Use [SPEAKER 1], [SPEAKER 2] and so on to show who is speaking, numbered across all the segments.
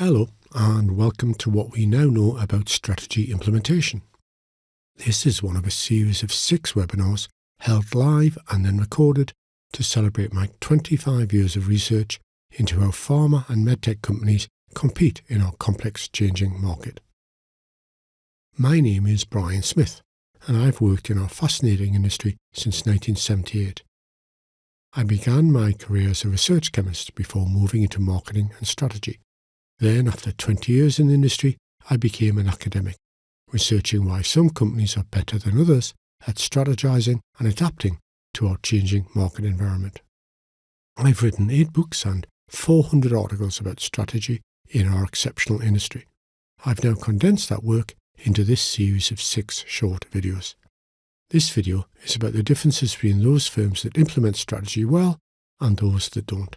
[SPEAKER 1] Hello and welcome to what we now know about strategy implementation. This is one of a series of 6 webinars held live and then recorded to celebrate my 25 years of research into how pharma and medtech companies compete in our complex changing market. My name is Brian Smith and I've worked in our fascinating industry since 1978. I began my career as a research chemist before moving into marketing and strategy. Then, after 20 years in the industry, I became an academic, researching why some companies are better than others at strategizing and adapting to our changing market environment. I've written 8 books and 400 articles about strategy in our exceptional industry. I've now condensed that work into this series of 6 short videos. This video is about the differences between those firms that implement strategy well and those that don't.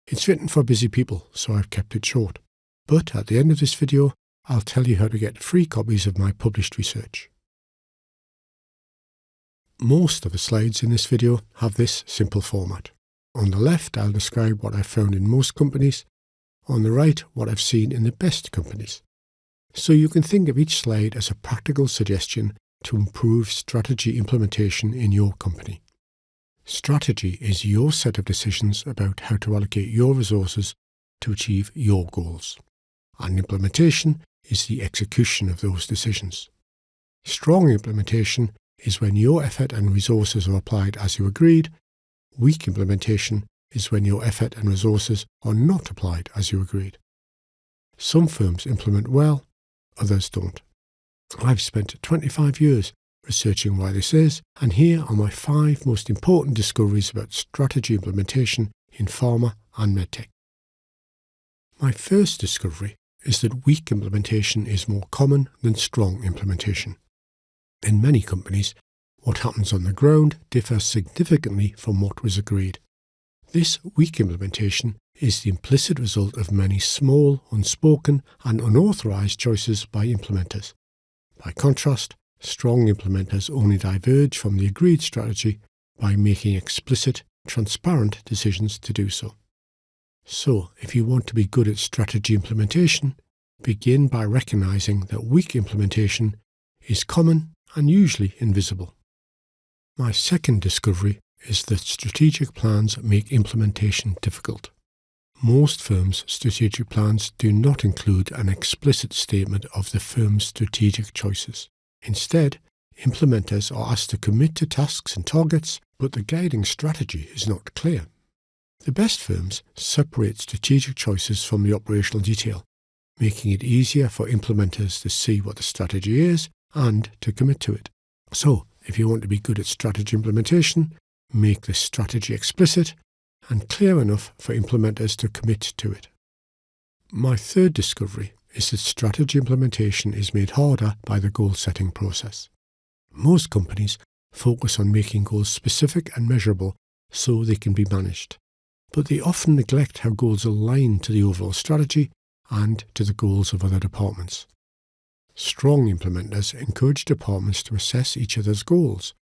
[SPEAKER 1] It's written for busy people, so I've kept it short. But at the end of this video, I'll tell you how to get free copies of my published research. Most of the slides in this video have this simple format. On the left, I'll describe what I've found in most companies. On the right, what I've seen in the best companies. So you can think of each slide as a practical suggestion to improve strategy implementation in your company. Strategy is your set of decisions about how to allocate your resources to achieve your goals, and implementation is the execution of those decisions. Strong implementation is when your effort and resources are applied as you agreed. Weak implementation is when your effort and resources are not applied as you agreed. Some firms implement well, others don't. I've spent 25 years researching why this is, and here are my 5 most important discoveries about strategy implementation in pharma and medtech. My first discovery is that weak implementation is more common than strong implementation. In many companies, what happens on the ground differs significantly from what was agreed. This weak implementation is the implicit result of many small, unspoken and unauthorized choices by implementers. By contrast, strong implementers only diverge from the agreed strategy by making explicit, transparent decisions to do so. So, if you want to be good at strategy implementation, begin by recognizing that weak implementation is common and usually invisible. My second discovery is that strategic plans make implementation difficult. Most firms' strategic plans do not include an explicit statement of the firm's strategic choices. Instead, implementers are asked to commit to tasks and targets, but the guiding strategy is not clear. The best firms separate strategic choices from the operational detail, making it easier for implementers to see what the strategy is and to commit to it. So, if you want to be good at strategy implementation, make the strategy explicit and clear enough for implementers to commit to it. My third discovery is that strategy implementation is made harder by the goal-setting process. Most companies focus on making goals specific and measurable so they can be managed, but they often neglect how goals align to the overall strategy and to the goals of other departments. Strong implementers encourage departments to assess each other's goals,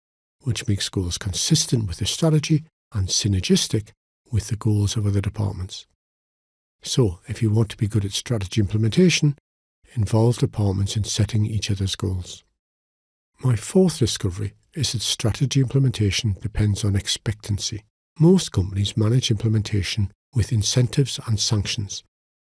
[SPEAKER 1] which makes goals consistent with the strategy and synergistic with the goals of other departments. So, if you want to be good at strategy implementation, involve departments in setting each other's goals. My fourth discovery is that strategy implementation depends on expectancy. Most companies manage implementation with incentives and sanctions,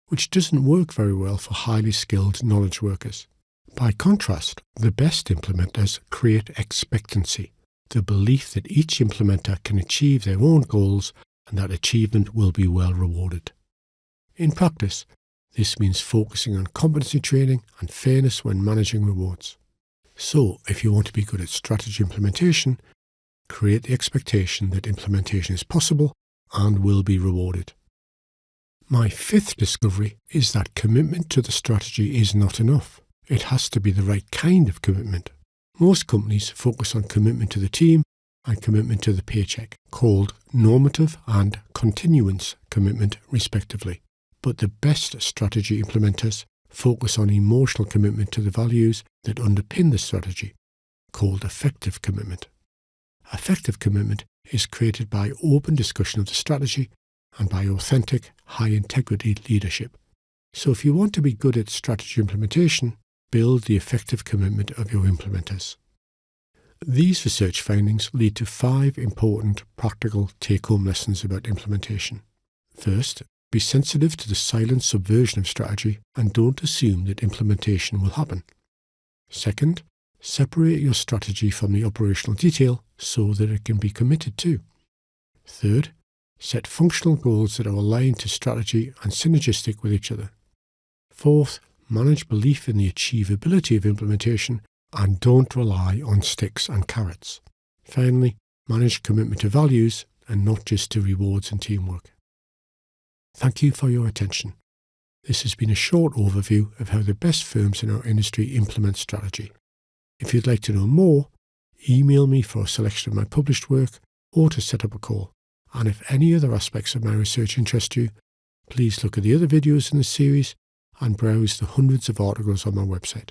[SPEAKER 1] which doesn't work very well for highly skilled knowledge workers. By contrast, the best implementers create expectancy, the belief that each implementer can achieve their own goals and that achievement will be well rewarded. In practice, this means focusing on competency training and fairness when managing rewards. So, if you want to be good at strategy implementation, create the expectation that implementation is possible and will be rewarded. My fifth discovery is that commitment to the strategy is not enough. It has to be the right kind of commitment. Most companies focus on commitment to the team and commitment to the paycheck, called normative and continuance commitment respectively. But the best strategy implementers focus on emotional commitment to the values that underpin the strategy, called effective commitment. Effective commitment is created by open discussion of the strategy and by authentic, high-integrity leadership. So if you want to be good at strategy implementation, build the effective commitment of your implementers. These research findings lead to 5 important practical take-home lessons about implementation. First, be sensitive to the silent subversion of strategy and don't assume that implementation will happen. Second, separate your strategy from the operational detail so that it can be committed to. Third, set functional goals that are aligned to strategy and synergistic with each other. Fourth, manage belief in the achievability of implementation and don't rely on sticks and carrots. Finally, manage commitment to values and not just to rewards and teamwork. Thank you for your attention. This has been a short overview of how the best firms in our industry implement strategy. If you'd like to know more, email me for a selection of my published work or to set up a call. And if any other aspects of my research interest you, please look at the other videos in the series and browse the hundreds of articles on my website.